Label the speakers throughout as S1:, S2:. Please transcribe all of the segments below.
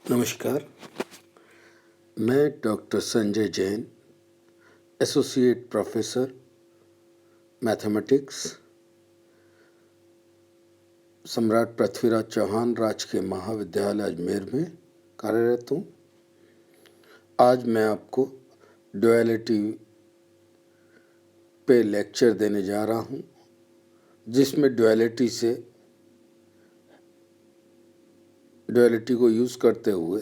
S1: नमस्कार। मैं doctor Sanjay Jain, associate professor mathematics, सम्राट पृथ्वीराज चौहान राजकीय महाविद्यालय अजमेर में कार्यरत हूँ। आज मैं आपको ड्युअलिटी पे लेक्चर देने जा रहा हूँ, जिसमें ड्युअलिटी को यूज़ करते हुए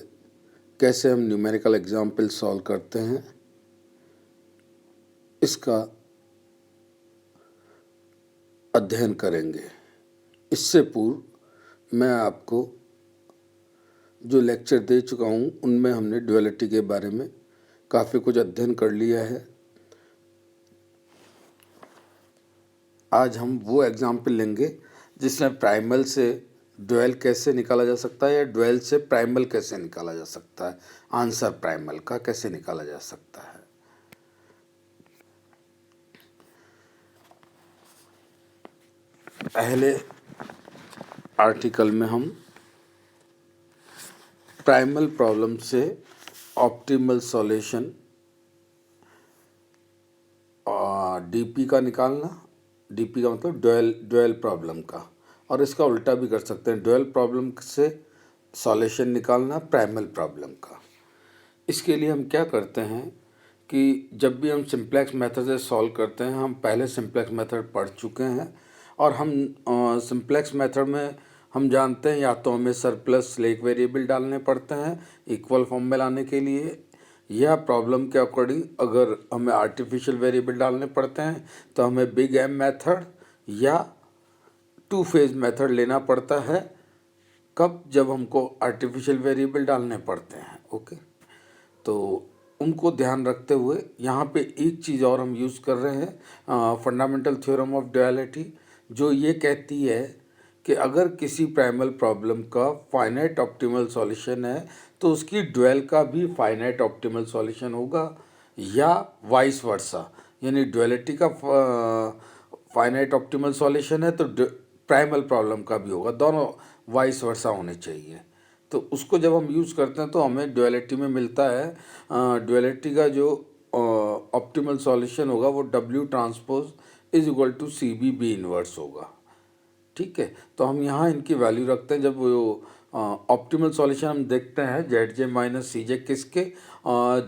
S1: कैसे हम न्यूमेरिकल एग्जाम्पल सॉल्व करते हैं, इसका अध्ययन करेंगे। इससे पूर्व मैं आपको जो लेक्चर दे चुका हूँ उनमें हमने ड्युअलिटी के बारे में काफ़ी कुछ अध्ययन कर लिया है। आज हम वो एग्जाम्पल लेंगे जिसमें प्राइमल से ड्यूअल कैसे निकाला जा सकता है या ड्यूअल से प्राइमल कैसे निकाला जा सकता है, आंसर प्राइमल का कैसे निकाला जा सकता है। पहले आर्टिकल में हम प्राइमल प्रॉब्लम से ऑप्टिमल सॉल्यूशन और डीपी का निकालना, डीपी का मतलब ड्यूअल प्रॉब्लम का, और इसका उल्टा भी कर सकते हैं, ड्यूअल प्रॉब्लम से सॉल्यूशन निकालना प्राइमल प्रॉब्लम का। इसके लिए हम क्या करते हैं कि जब भी हम सिंप्लेक्स मेथड से सॉल्व करते हैं, हम पहले सिंप्लेक्स मेथड पढ़ चुके हैं और हम सिंप्लेक्स मेथड में हम जानते हैं या तो हमें सरप्लस स्लैक वेरिएबल डालने पड़ते हैं इक्वल फॉर्म में लाने के लिए, या प्रॉब्लम के अकॉर्डिंग अगर हमें आर्टिफिशियल वेरिएबल डालने पड़ते हैं तो हमें बिग एम मेथड या टू फेज मेथड लेना पड़ता है। कब? जब हमको आर्टिफिशियल वेरिएबल डालने पड़ते हैं। ओके, तो उनको ध्यान रखते हुए यहाँ पे एक चीज़ और हम यूज़ कर रहे हैं, फंडामेंटल थ्योरम ऑफ ड्युअलिटी, जो ये कहती है कि अगर किसी प्राइमल प्रॉब्लम का फाइनाइट ऑप्टिमल सॉल्यूशन है तो उसकी ड्यूअल का भी फाइनाइट ऑप्टिमल सॉल्यूशन होगा, या वाइस वर्सा, यानी ड्युअलिटी का फाइनाइट ऑप्टिमल सॉल्यूशन है तो प्राइमल प्रॉब्लम का भी होगा, दोनों वाइस वर्सा होने चाहिए। तो उसको जब हम यूज़ करते हैं तो हमें ड्युअलिटी में मिलता है, ड्युअलिटी का जो ऑप्टिमल सॉल्यूशन होगा वो W transpose is equal to CB B inverse होगा। ठीक है, तो हम यहाँ इनकी वैल्यू रखते हैं। जब वो ऑप्टिमल सॉल्यूशन हम देखते हैं ZJ माइनस CJ किसके,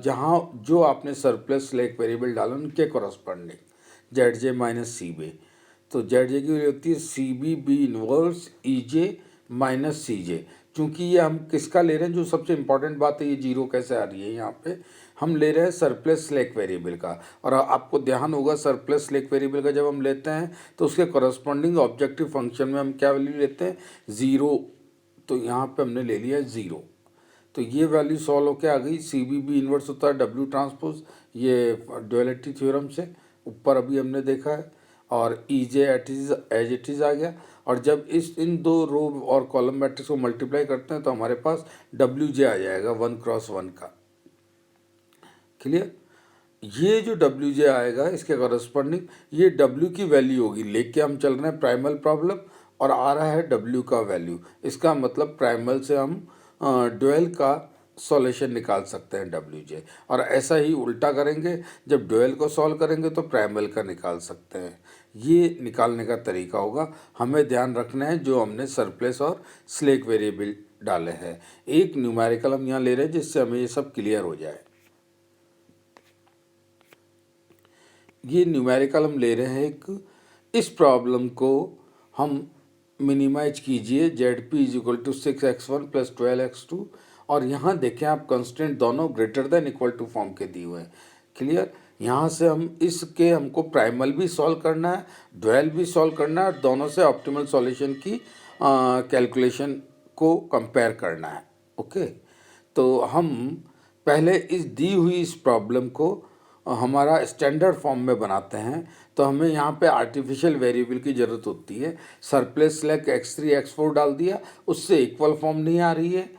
S1: जहाँ जो आपने सरप्लस स्लैक वेरिएबल डाला उनके कॉरस्पॉन्डिंग ZJ माइनस CB, तो ZJ की वैल्यू होती है CB B inverse EJ minus CJ। क्योंकि ये हम किसका ले रहे हैं, जो सबसे इम्पॉर्टेंट बात है, ये जीरो कैसे आ रही है, यहाँ पे हम ले रहे हैं सरप्लस स्लैक वेरिएबल का। और आपको ध्यान होगा सरप्लस स्लैक वेरिएबल का जब हम लेते हैं तो उसके कॉरस्पॉन्डिंग ऑब्जेक्टिव फंक्शन में हम क्या वैल्यू लेते हैं, ज़ीरो। तो यहाँ पे हमने ले लिया ज़ीरो, तो ये वैल्यू सॉल्व होकर आ गई। CB B इनवर्स होता है W ट्रांसपोज, ये ड्युअलिटी थ्योरम से ऊपर अभी हमने देखा है, और EJ एज इट इज़ आ गया। और जब इन दो रो और कॉलम मैट्रिक्स को मल्टीप्लाई करते हैं तो हमारे पास WJ आ जाएगा 1 क्रॉस 1 का। क्लियर? ये जो WJ आएगा इसके कॉरस्पॉन्डिंग ये W की वैल्यू होगी, लेके हम चल रहे हैं प्राइमल प्रॉब्लम और आ रहा है W का वैल्यू। इसका मतलब प्राइमल से हम ड्यूअल का सॉल्यूशन निकाल सकते हैं WJ, और ऐसा ही उल्टा करेंगे, जब ड्यूअल को सॉल्व करेंगे तो प्राइमल का निकाल सकते हैं। ये निकालने का तरीका होगा। हमें ध्यान रखना है जो हमने सरप्लस और स्लैक वेरिएबल डाले हैं। एक न्यूमेरिकल हम यहाँ ले रहे हैं जिससे हमें ये सब क्लियर हो जाए। ये न्यूमेरिकल हम ले रहे हैं एक, इस प्रॉब्लम को हम मिनिमाइज कीजिए, ZP is equal to 6x1 plus 12x2, और यहाँ देखें आप कंस्टेंट दोनों greater than equal to form के दिए हुए हैं। क्लियर? यहाँ से हम इसके हमको प्राइमल भी सॉल्व करना है, ड्यूअल भी सॉल्व करना है, और दोनों से ऑप्टिमल सॉल्यूशन की कैलकुलेशन को कंपेयर करना है। ओके, तो हम पहले इस दी हुई इस प्रॉब्लम को हमारा स्टैंडर्ड फॉर्म में बनाते हैं। तो हमें यहाँ पे आर्टिफिशियल वेरिएबल की ज़रूरत होती है। सरप्लस स्लैक x3 x4 डाल दिया, उससे इक्वल फॉर्म नहीं आ रही है।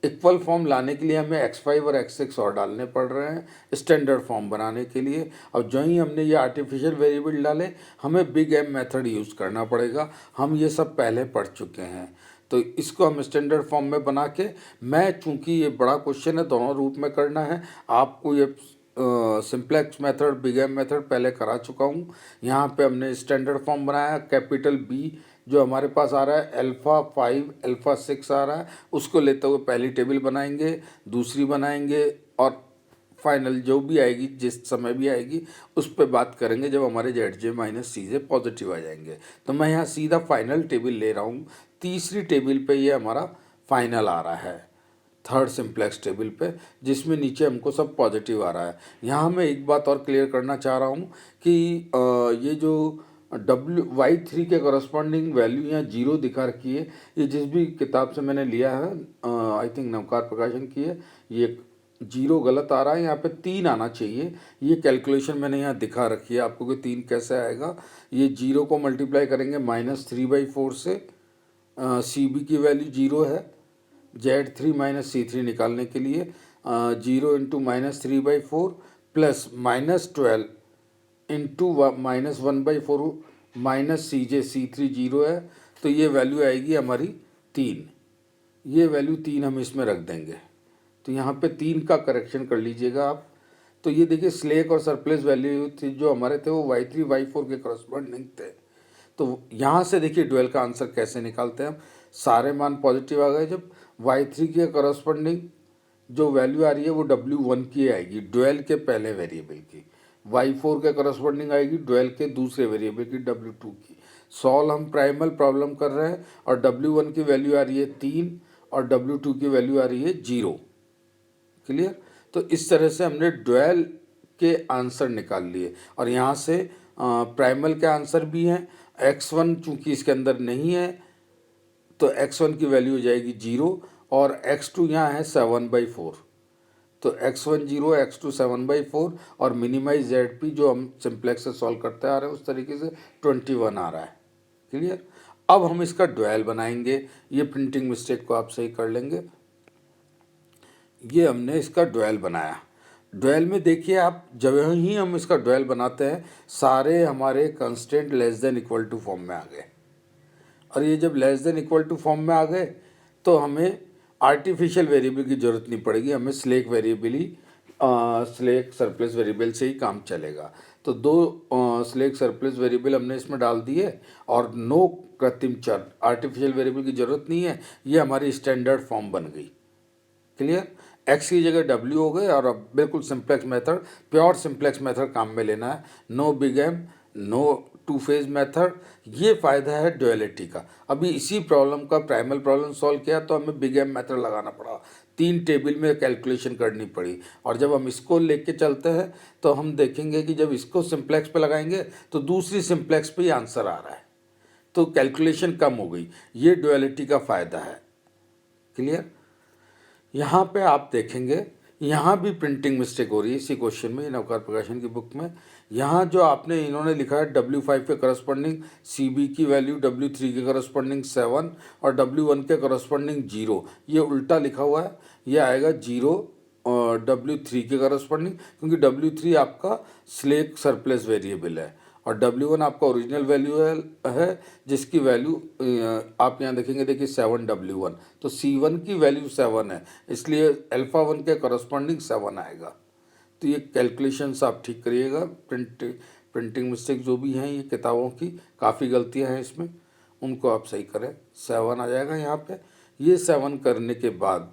S1: इक्वल फॉर्म लाने के लिए हमें x5 और x6 और डालने पड़ रहे हैं स्टैंडर्ड फॉर्म बनाने के लिए। और जो ही हमने ये आर्टिफिशियल वेरिएबल डाले, हमें बिग एम मेथड यूज़ करना पड़ेगा। हम ये सब पहले पढ़ चुके हैं। तो इसको हम स्टैंडर्ड फॉर्म में बना के, मैं चूँकि ये बड़ा क्वेश्चन है दोनों रूप में करना है, आपको ये simplex method big M method पहले करा चुका हूँ। यहाँ पे हमने स्टैंडर्ड फॉर्म बनाया, कैपिटल बी जो हमारे पास आ रहा है अल्फ़ा 5 अल्फ़ा 6 आ रहा है, उसको लेते हुए पहली टेबल बनाएंगे, दूसरी बनाएंगे, और फाइनल जो भी आएगी जिस समय भी आएगी उस पर बात करेंगे जब हमारे ZJ माइनस CJ पॉजिटिव आ जाएंगे। तो मैं यहाँ सीधा फाइनल टेबल ले रहा हूँ। तीसरी टेबल पे ये हमारा फाइनल आ रहा है, थर्ड सिंप्लेक्स टेबल पे, जिसमें नीचे हमको सब पॉजिटिव आ रहा है। यहाँ मैं एक बात और क्लियर करना चाह रहा हूँ कि ये जो Y3 के करस्पॉन्डिंग वैल्यू यहाँ 0 दिखा रखी है, ये जिस भी किताब से मैंने लिया है, आई थिंक नवकार प्रकाशन की है, ये 0 गलत आ रहा है, यहाँ पे 3 आना चाहिए। ये कैलकुलेशन मैंने यहाँ दिखा रखी है आपको कि 3 कैसे आएगा। ये 0 को मल्टीप्लाई करेंगे -3/4 से, CB की वैल्यू 0 है, Z3 माइनस C3 निकालने के लिए 0 into -3/4 plus -12 into -1/4 minus CJ C3 0 है, तो ये वैल्यू आएगी हमारी 3। ये वैल्यू 3 हम इसमें रख देंगे, तो यहाँ पे 3 का करेक्शन कर लीजिएगा आप। तो ये देखिए स्लेक और सरप्लस वैल्यू थी जो हमारे थे वो Y3 Y4 के करस्पॉन्डिंग थे। तो यहाँ से देखिए डुअल का आंसर कैसे निकालते हैं हम। सारे मान पॉजिटिव आ गए जब Y3 के करस्पॉन्डिंग जो वैल्यू आ रही है वो W1 की आएगी, डुअल के पहले वेरिएबल की। Y4 के करस्पॉन्डिंग आएगी डुअल के दूसरे वेरिएबल की, W2 की। सॉल्व हम प्राइमल प्रॉब्लम कर रहे हैं और W1 की वैल्यू आ रही है 3 और W2 की वैल्यू आ रही है 0। क्लियर? तो इस तरह से हमने डुअल के आंसर निकाल लिए, और यहाँ से प्राइमल के आंसर भी हैं। x1 चूँकि इसके अंदर नहीं है तो x1 की वैल्यू हो जाएगी 0, और x2 यहाँ है 7/4, तो x1 0 x2 7/4, और मिनिमाइज ZP जो हम सिंप्लेक्स से सॉल्व करते आ रहे हैं उस तरीके से 21 आ रहा है। क्लियर? अब हम इसका डुअल बनाएंगे। ये प्रिंटिंग मिस्टेक को आप सही कर लेंगे। ये हमने इसका डुअल बनाया। डुअल में देखिए आप, जब ही हम इसका डुअल बनाते हैं सारे हमारे constant less than equal to form में आ गए, और ये जब less than equal to form में आ गए तो हमें आर्टिफिशियल वेरिएबल की ज़रूरत नहीं पड़ेगी, हमें स्लेक वेरिएबल ही स्लेक सरप्लस वेरिएबल से ही काम चलेगा। तो 2 स्लेक सरप्लस वेरिएबल हमने इसमें डाल दिए, और नो कृत्रिम चर, आर्टिफिशियल वेरिएबल की ज़रूरत नहीं है, ये हमारी स्टैंडर्ड फॉर्म बन गई। क्लियर? x की जगह w हो गए, और अब बिल्कुल simplex method, pure simplex method काम में लेना है, no big M, no two phase method. ये फ़ायदा है डुअलिटी का। अभी इसी प्रॉब्लम का प्राइमल प्रॉब्लम सॉल्व किया तो हमें बिग एम मेथड लगाना पड़ा, 3 टेबल में कैलकुलेशन करनी पड़ी, और जब हम इसको लेके चलते हैं तो हम देखेंगे कि जब इसको सिंप्लेक्स पे लगाएंगे तो दूसरी सिंप्लेक्स पे ही आंसर आ रहा है, तो कैलकुलेशन कम हो गई। ये डुअलिटी का फ़ायदा है। क्लियर? यहाँ पे आप देखेंगे यहाँ भी प्रिंटिंग मिस्टेक हो रही है इसी क्वेश्चन में, नवकार प्रकाशन की बुक में। यहाँ जो आपने इन्होंने लिखा है W5 के करस्पॉन्डिंग CB की वैल्यू W3 के करस्पॉन्डिंग 7 और W1 के करस्पॉन्डिंग 0, ये उल्टा लिखा हुआ है। ये आएगा 0 और W3 के करस्पॉन्डिंग, क्योंकि W3 आपका स्लेक सरप्लस वेरिएबल है और W1 आपका ओरिजिनल वैल्यू है जिसकी वैल्यू आप यहाँ देखेंगे, देखिए 7W1, तो C1 की वैल्यू 7 है, इसलिए अल्फ़ा 1 के करस्पॉन्डिंग 7 आएगा। तो ये कैलकुलेशंस आप ठीक करिएगा। प्रिंटिंग मिस्टेक जो भी हैं ये किताबों की काफ़ी गलतियां हैं इसमें, उनको आप सही करें। 7 आ जाएगा यहाँ पे। ये 7 करने के बाद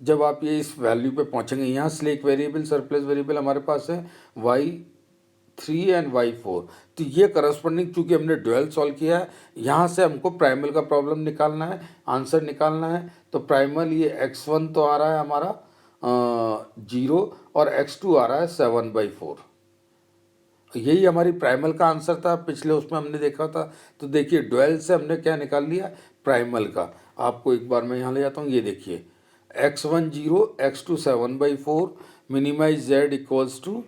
S1: जब आप ये इस वैल्यू पे पहुँचेंगे, यहाँ स्लेक वेरिएबल सरप्लस वेरिएबल हमारे पास है Y3 एंड Y4, तो ये करस्पॉन्डिंग चूँकि हमने डुअल सॉल्व किया है, यहाँ से हमको प्राइमल का प्रॉब्लम निकालना है, आंसर निकालना है। तो प्राइमल ये x1 तो आ रहा है हमारा 0 और x2 आ रहा है 7/4, यही हमारी प्राइमल का आंसर था। पिछले उसमें हमने देखा था, तो देखिए डुअल से हमने क्या निकाल लिया, प्राइमल का। आपको एक बार मैं यहाँ ले जाता हूँ, ये देखिए x1 0 x2 7/4 minimise z equals to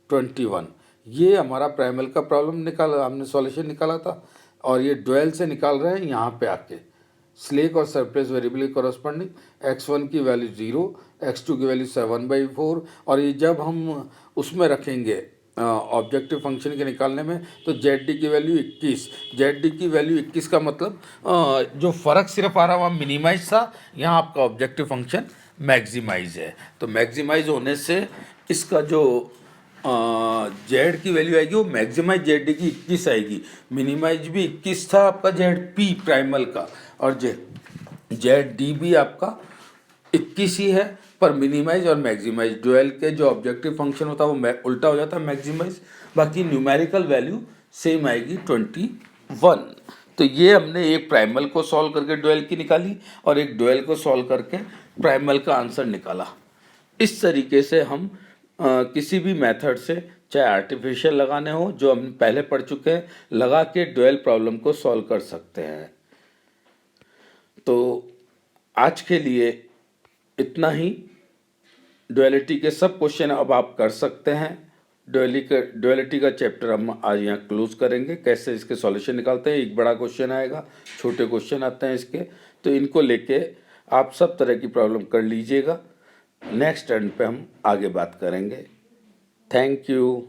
S1: 21, ये हमारा प्राइमल का प्रॉब्लम निकाला, हमने सॉल्यूशन निकाला था। और ये डुअल से निकाल रहे हैं यहाँ पे आके, स्लेक और सरप्लस वेरिएबल के कॉरस्पॉन्डिंग x1 की वैल्यू 0, x2 की वैल्यू 7/4, और ये जब हम उसमें रखेंगे ऑब्जेक्टिव फंक्शन के निकालने में, तो जेड डी की वैल्यू 21, जेड डी की वैल्यू 21 का मतलब जो फ़र्क सिर्फ आ रहा वहाँ मिनिमाइज था, यहाँ आपका ऑब्जेक्टिव फंक्शन मैक्सिमाइज है। तो मैक्सिमाइज होने से इसका जो जेड की वैल्यू आएगी वो मैक्सिमाइज जेड डी की 21 आएगी, मिनिमाइज भी 21 था आपका जेड पी प्राइमल का, और जेड डी भी आपका 21 ही है, पर मिनिमाइज और मैक्सिमाइज डुअल के जो ऑब्जेक्टिव फंक्शन होता है वो उल्टा हो जाता है मैक्सिमाइज, बाकी न्यूमेरिकल वैल्यू सेम आएगी 21। तो ये हमने एक प्राइमल को सॉल्व करके डुअल की निकाली और एक डुअल को सॉल्व करके प्राइमल का आंसर निकाला। इस तरीके से हम किसी भी मेथड से, चाहे आर्टिफिशियल लगाने हो जो हम पहले पढ़ चुके हैं, लगा के डुअल प्रॉब्लम को सॉल्व कर सकते हैं। तो आज के लिए इतना ही। डुअलिटी के सब क्वेश्चन अब आप कर सकते हैं। डुअलिटी का चैप्टर हम आज यहाँ क्लोज करेंगे। कैसे इसके सॉल्यूशन निकालते हैं, एक बड़ा क्वेश्चन आएगा, छोटे क्वेश्चन आते हैं इसके, तो इनको लेके आप सब तरह की प्रॉब्लम कर लीजिएगा। नेक्स्ट टर्न पे हम आगे बात करेंगे। Thank you.